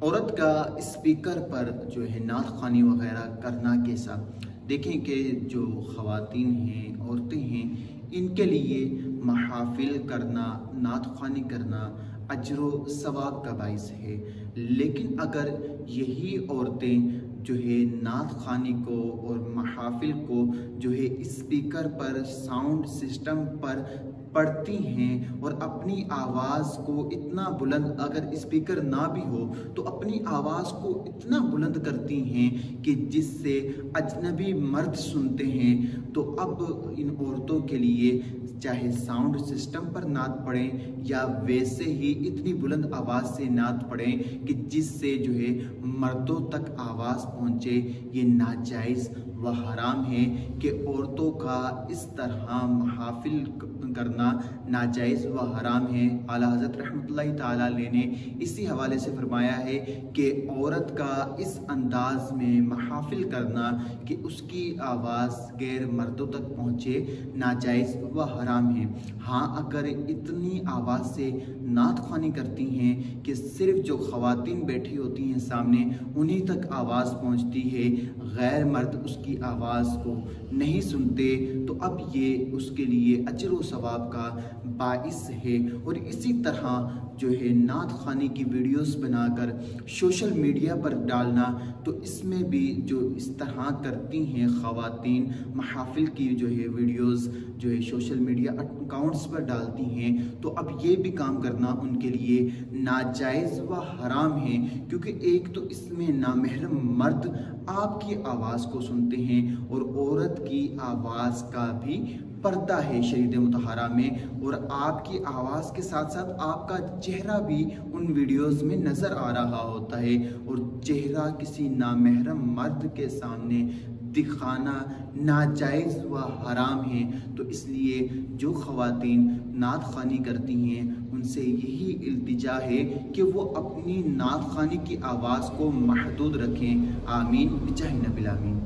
عورت کا اسپیکر پر جو ہے نعت خوانی وغیرہ کرنا کیسا؟ دیکھیں کہ جو خواتین ہیں، عورتیں ہیں، ان کے لیے محافل کرنا، نعت خوانی کرنا اجر و ثواب کا باعث ہے۔ لیکن اگر یہی عورتیں جو ہے نعت خوانی کو اور محافل کو جو ہے اسپیکر پر، ساؤنڈ سسٹم پر پڑھتی ہیں اور اپنی آواز کو اتنا بلند، اگر اسپیکر نہ بھی ہو تو اپنی آواز کو اتنا بلند کرتی ہیں کہ جس سے اجنبی مرد سنتے ہیں، تو اب ان عورتوں کے لیے چاہے ساؤنڈ سسٹم پر نعت پڑھیں یا ویسے ہی اتنی بلند آواز سے نعت پڑھیں کہ جس سے جو ہے مردوں تک آواز پہنچے، یہ ناجائز و حرام ہے کہ عورتوں کا اس طرح محافل کرنا ناجائز و حرام ہے۔ اعلیٰ حضرت رحمۃ اللہ تعالیٰ علیہ نے اسی حوالے سے فرمایا ہے کہ عورت کا اس انداز میں محافل کرنا کہ اس کی آواز غیر مردوں تک پہنچے ناجائز و حرام ہے۔ ہاں، اگر اتنی آواز سے نعت خوانی کرتی ہیں کہ صرف جو خواتین بیٹھی ہوتی ہیں سامنے انہی تک آواز پہنچتی ہے، غیر مرد اس کی آواز کو نہیں سنتے، تو اب یہ اس کے لیے اجر و ثواب کا باعث ہے۔ اور اسی طرح جو ہے نعت خوانی کی ویڈیوز بنا کر سوشل میڈیا پر ڈالنا، تو اس میں بھی جو اس طرح کرتی ہیں خواتین، محافل کی جو ہے ویڈیوز جو ہے سوشل میڈیا اکاؤنٹس پر ڈالتی ہیں، تو اب یہ بھی کام کرنا ان کے لیے ناجائز و حرام ہے، کیونکہ ایک تو اس میں نامحرم مرد آپ کی آواز کو سنتے ہیں اور عورت کی آواز کا بھی پردہ ہے شریعت مطہرہ میں، اور آپ کی آواز کے ساتھ ساتھ آپ کا چہرہ بھی ان ویڈیوز میں نظر آ رہا ہوتا ہے، اور چہرہ کسی نامحرم مرد کے سامنے دکھانا ناجائز و حرام ہے۔ تو اس لیے جو خواتین نعت خوانی کرتی ہیں ان سے یہی التجا ہے کہ وہ اپنی نعت خوانی کی آواز کو محدود رکھیں۔ آمین بجاہ نبی الامین۔